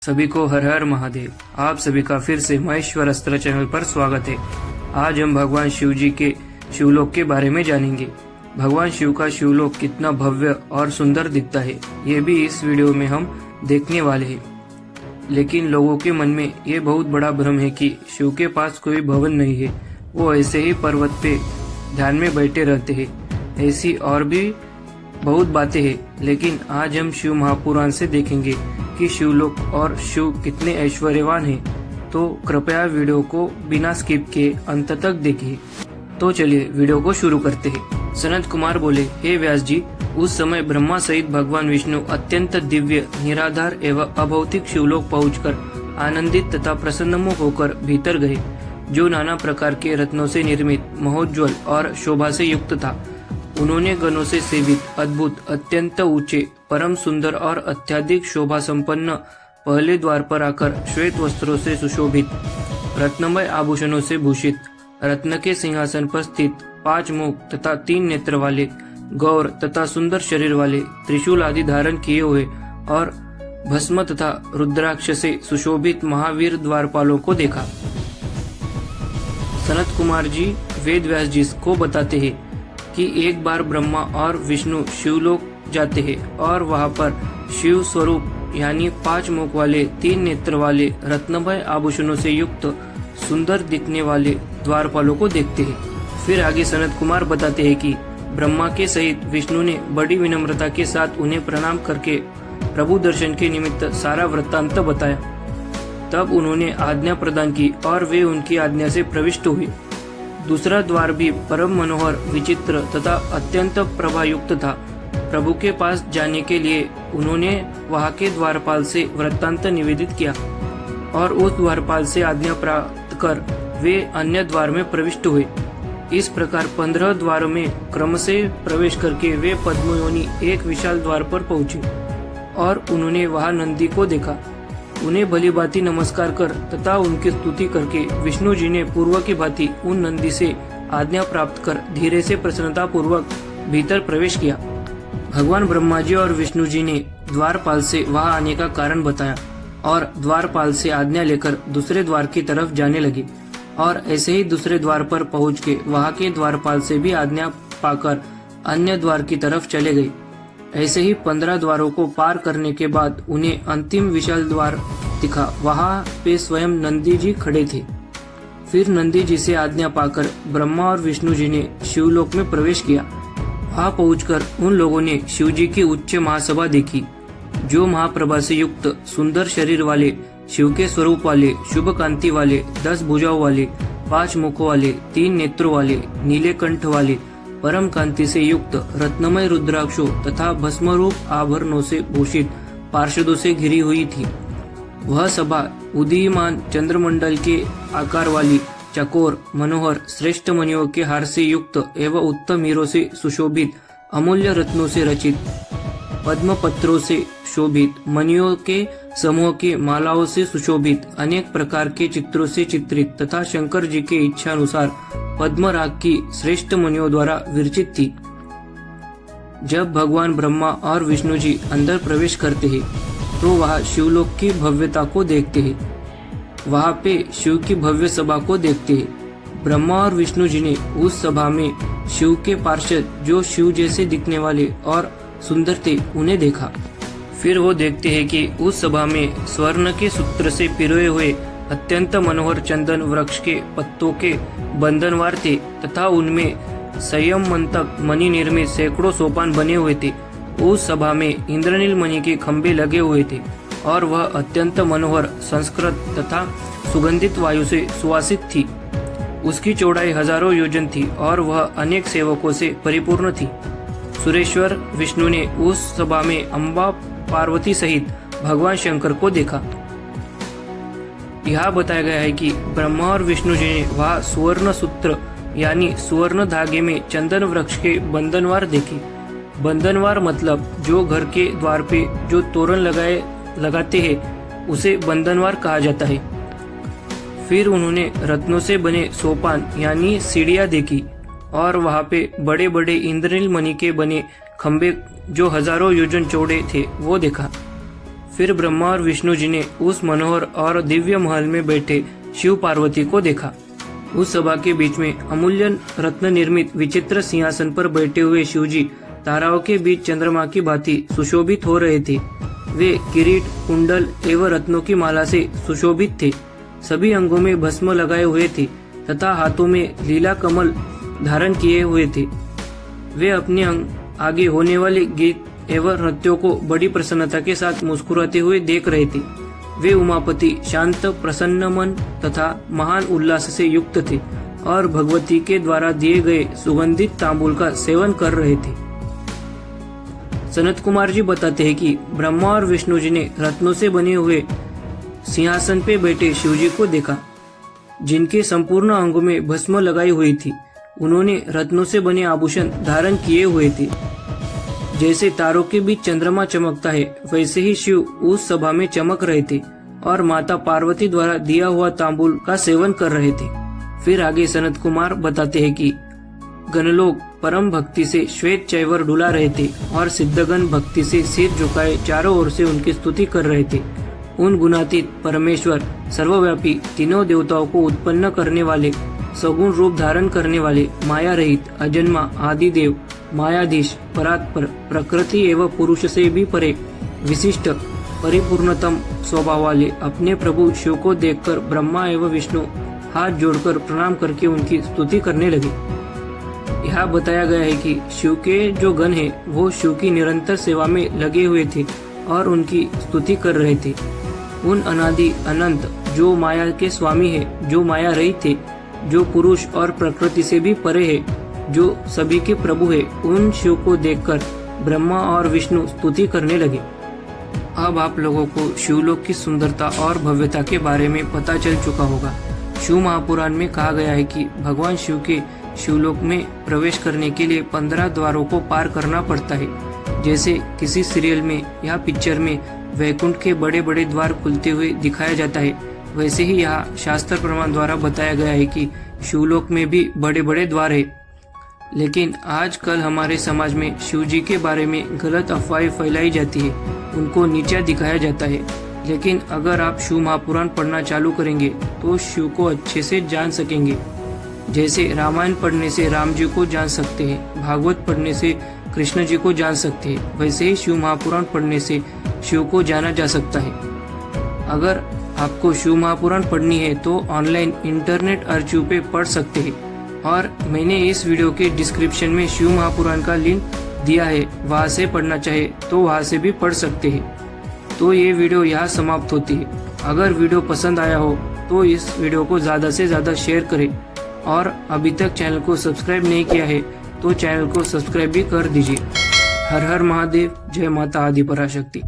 सभी को हर हर महादेव। आप सभी का फिर से महेश्वर अस्त्र चैनल पर स्वागत है। आज हम भगवान शिव जी के शिवलोक के बारे में जानेंगे। भगवान शिव का शिवलोक कितना भव्य और सुंदर दिखता है, ये भी इस वीडियो में हम देखने वाले हैं। लेकिन लोगों के मन में ये बहुत बड़ा भ्रम है कि शिव के पास कोई भवन नहीं है, वो ऐसे ही पर्वत पे ध्यान में बैठे रहते हैं। ऐसी और भी बहुत बातें हैं, लेकिन आज हम शिव महापुराण से देखेंगे कि शिवलोक और शिव कितने ऐश्वर्यवान हैं। तो कृपया वीडियो को बिना स्किप किए अंत तक देखिए। तो चलिए वीडियो को शुरू करते हैं। सनत कुमार बोले, हे व्यास जी, उस समय ब्रह्मा सहित भगवान विष्णु अत्यंत दिव्य, निराधार एवं अभौतिक शिवलोक पहुंचकर आनंदित तथा प्रसन्नमुख होकर भीतर गए, जो नाना प्रकार के रत्नों से निर्मित, महोज्ज्वल और शोभा से युक्त था। उन्होंने गणों से सेवित, अद्भुत, अत्यंत ऊंचे, परम सुंदर और अत्यधिक शोभा संपन्न पहले द्वार पर आकर श्वेत वस्त्रों से सुशोभित, रत्नमय आभूषणों से भूषित, रत्न के सिंहासन पर स्थित, 5 मुख तथा 3 नेत्र वाले, गौर तथा सुंदर शरीर वाले, त्रिशूल आदि धारण किए हुए और भस्म तथा रुद्राक्ष से सुशोभित महावीर द्वारपालों को देखा। सनत कुमार जी वेद व्यास जी को बताते हैं कि एक बार ब्रह्मा और विष्णु शिवलोक जाते हैं और वहां पर शिव स्वरूप यानी 5 मुख वाले, 3 नेत्र वाले, रत्नमय आभूषणों से युक्त, सुंदर दिखने वाले द्वारपालों को देखते हैं। फिर आगे सनत कुमार बताते हैं कि ब्रह्मा के सहित विष्णु ने बड़ी विनम्रता के साथ उन्हें प्रणाम करके प्रभु दर्शन के निमित्त सारा वृत्तांत बताया। तब उन्होंने आज्ञा प्रदान की और वे उनकी आज्ञा से प्रविष्ट हुए। दूसरा द्वार भी परम मनोहर, विचित्र तथा अत्यंत प्रभायुक्त था। प्रभु के पास जाने के लिए उन्होंने वहां के द्वारपाल से वृत्तांत निवेदित किया और उस द्वारपाल से आज्ञा प्राप्त कर वे अन्य द्वार में प्रविष्ट हुए। इस प्रकार 15 द्वारों में क्रम से प्रवेश करके वे पद्मयोनि एक विशाल द्वार पर पहुंचे और उन्होंने वहां नंदी को देखा। उन्हें भली भांति नमस्कार कर तथा उनकी स्तुति करके विष्णु जी ने पूर्व की भांति उन नंदी से आज्ञा प्राप्त कर धीरे से प्रसन्नता पूर्वक भीतर प्रवेश किया। भगवान ब्रह्मा जी और विष्णु जी ने द्वारपाल से वहां आने का कारण बताया और द्वारपाल से आज्ञा लेकर दूसरे द्वार की तरफ जाने लगे और ऐसे ही दूसरे द्वार पर पहुंच के वहां के द्वारपाल से भी आज्ञा पाकर अन्य द्वार की तरफ चले गए। ऐसे ही 15 द्वारों को पार करने के बाद उन्हें अंतिम विशाल द्वार दिखा। वहां पे स्वयं नंदी जी खड़े थे। फिर नंदी जी से आज्ञा पाकर ब्रह्मा और विष्णु जी ने शिवलोक में प्रवेश किया। वहां पहुंचकर उन लोगों ने शिव जी की उच्च महासभा देखी, जो महाप्रभा से युक्त, सुंदर शरीर वाले, शिव के स्वरूप वाले, शुभ कांति वाले, 10 भुजाओं वाले, 5 मुखों वाले, 3 नेत्रों वाले, नीले कंठ वाले, परम कांति से युक्त, रत्नमय रुद्राक्षों तथा भस्मरूप आभरणों से भूषित पार्षदों से घिरी हुई थी। वह सभा उदीयमान चंद्रमंडल के आकार वाली, चकोर, मनोहर, श्रेष्ठ मणियों के हार से युक्त एवं उत्तम हीरों से सुशोभित, अमूल्य रत्नों से रचित, पद्म पत्रों से शोभित, मणियों के समूह के मालाओं से सुशोभित, अनेक प्रकार के चित्रों से चित्रित तथा शंकर जी के इच्छानुसार पद्मराग की श्रेष्ठ मणियों द्वारा विरचित थी। जब भगवान ब्रह्मा और विष्णु जी अंदर प्रवेश करते हैं तो वहां शिवलोक की भव्यता को देखते हैं। वहां पे शिव की भव्य सभा को देखते हैं। ब्रह्मा और विष्णु जी ने उस सभा में शिव के पार्षद, जो शिव जैसे दिखने वाले और सुंदर थे, उन्हें देखा। फिर वो देखते हैं कि उस सभा में स्वर्ण के सूत्र से पिरोए हुए अत्यंत मनोहर चंदन वृक्ष के पत्तों के बंधनवार थे तथा उनमें संयम मंतक मणि निर्मित सैकड़ों सोपान बने हुए थे। उस सभा में इंद्रनील मणि के खंभे लगे हुए थे और वह अत्यंत मनोहर, संस्कृत तथा सुगंधित वायु से सुवासित थी। उसकी चौड़ाई हजारों योजन थी और वह अनेक सेवकों से परिपूर्ण थी। सुरेश्वर विष्णु ने उस सभा में अम्बा पार्वती सहित भगवान शंकर को देखा। यहाँ बताया गया है कि ब्रह्मा और विष्णु जी ने वहाँ सुवर्ण सूत्र यानी सुवर्ण धागे में चंदन वृक्ष के बंधनवार देखे। बंधनवार मतलब जो घर के द्वार पे जो तोरण लगाते हैं उसे बंधनवार कहा जाता है। फिर उन्होंने रत्नों से बने सोपान यानी सीढ़ियां देखी। और वहाँ पे बड़े बड़े इंद्रनील मणि के बने खंबे जो हजारों योजन चौड़े थे वो देखा। फिर ब्रह्मा और विष्णु जी ने उस मनोहर और दिव्य महल में बैठे शिव पार्वती को देखा। उस सभा के बीच में अमूल्य रत्न निर्मित विचित्र सिंहासन पर बैठे हुए शिवजी ताराओं के बीच चंद्रमा की भांति सुशोभित हो रहे थे। वे किरीट, कुंडल एवं रत्नों की माला से सुशोभित थे। सभी अंगों में भस्म लगाए हुए थे तथा हाथों में लीला कमल धारण किए हुए थे। वे अपने आगे होने वाले गीत एवं नृत्यों को बड़ी प्रसन्नता के साथ मुस्कुराते हुए देख रहे थे। वे उमापति शांत, प्रसन्न मन तथा महान उल्लास से युक्त थे और भगवती के द्वारा दिए गए सुगंधित तांबूल का सेवन कर रहे थे। सनत कुमार जी बताते हैं कि ब्रह्मा और विष्णु जी ने रत्नों से बने हुए सिंहासन पे बैठे शिवजी को देखा, जिनके संपूर्ण अंगों में भस्म लगाई हुई थी। उन्होंने रत्नों से बने आभूषण धारण किए हुए थे। जैसे तारों के बीच चंद्रमा चमकता है, वैसे ही शिव उस सभा में चमक रहे थे और माता पार्वती द्वारा दिया हुआ तांबूल का सेवन कर रहे थे। फिर आगे सनत कुमार बताते हैं कि गणलोक परम भक्ति से श्वेत चैवर डुला रहे थे और सिद्धगण भक्ति से सिर झुकाए चारों ओर से उनकी स्तुति कर रहे थे। उन गुणातीत परमेश्वर, सर्वव्यापी, तीनों देवताओं को उत्पन्न करने वाले, सगुण रूप धारण करने वाले, माया रहित, अजन्मा, आदिदेव, मायाधीश, परात्पर, प्रकृति एवं पुरुष से भी परे, विशिष्ट, परिपूर्णतम स्वभाव वाले अपने प्रभु शिव को देखकर ब्रह्मा एवं विष्णु हाथ जोड़कर प्रणाम करके उनकी स्तुति करने लगे। यहाँ बताया गया है कि शिव के जो गण है वो शिव की निरंतर सेवा में लगे हुए थे और उनकी स्तुति कर रहे थे। उन अनादि अनंत जो माया के स्वामी है, जो माया रहित थे, जो पुरुष और प्रकृति से भी परे है, जो सभी के प्रभु है, उन शिव को देखकर ब्रह्मा और विष्णु स्तुति करने लगे। अब आप लोगों को शिवलोक की सुंदरता और भव्यता के बारे में पता चल चुका होगा। शिव महापुराण में कहा गया है कि भगवान शिव के शिवलोक में प्रवेश करने के लिए 15 द्वारों को पार करना पड़ता है। जैसे किसी सीरियल में या पिक्चर में वैकुंठ के बड़े बड़े द्वार खुलते हुए दिखाया जाता है, वैसे ही यहाँ शास्त्र प्रमाण द्वारा बताया गया है कि शिवलोक में भी बड़े बड़े द्वार है। लेकिन आजकल हमारे समाज में शिव जी के बारे में गलत अफवाहें फैलाई जाती है, उनको नीचा दिखाया जाता है। लेकिन अगर आप शिव महापुराण पढ़ना चालू करेंगे तो शिव को अच्छे से जान सकेंगे। जैसे रामायण पढ़ने से राम जी को जान सकते हैं, भागवत पढ़ने से कृष्ण जी को जान सकते हैं, वैसे ही शिव महापुराण पढ़ने से शिव को जाना जा सकता है। अगर आपको शिव महापुराण पढ़नी है तो ऑनलाइन इंटरनेट आर्चिव पे पढ़ सकते हैं और मैंने इस वीडियो के डिस्क्रिप्शन में शिव महापुराण का लिंक दिया है, वहां से पढ़ना चाहे तो वहां से भी पढ़ सकते हैं। तो ये वीडियो यहाँ समाप्त होती है। अगर वीडियो पसंद आया हो तो इस वीडियो को ज़्यादा से ज़्यादा शेयर करें और अभी तक चैनल को सब्सक्राइब नहीं किया है तो चैनल को सब्सक्राइब भी कर दीजिए। हर हर महादेव, जय माता आदि पराशक्ति।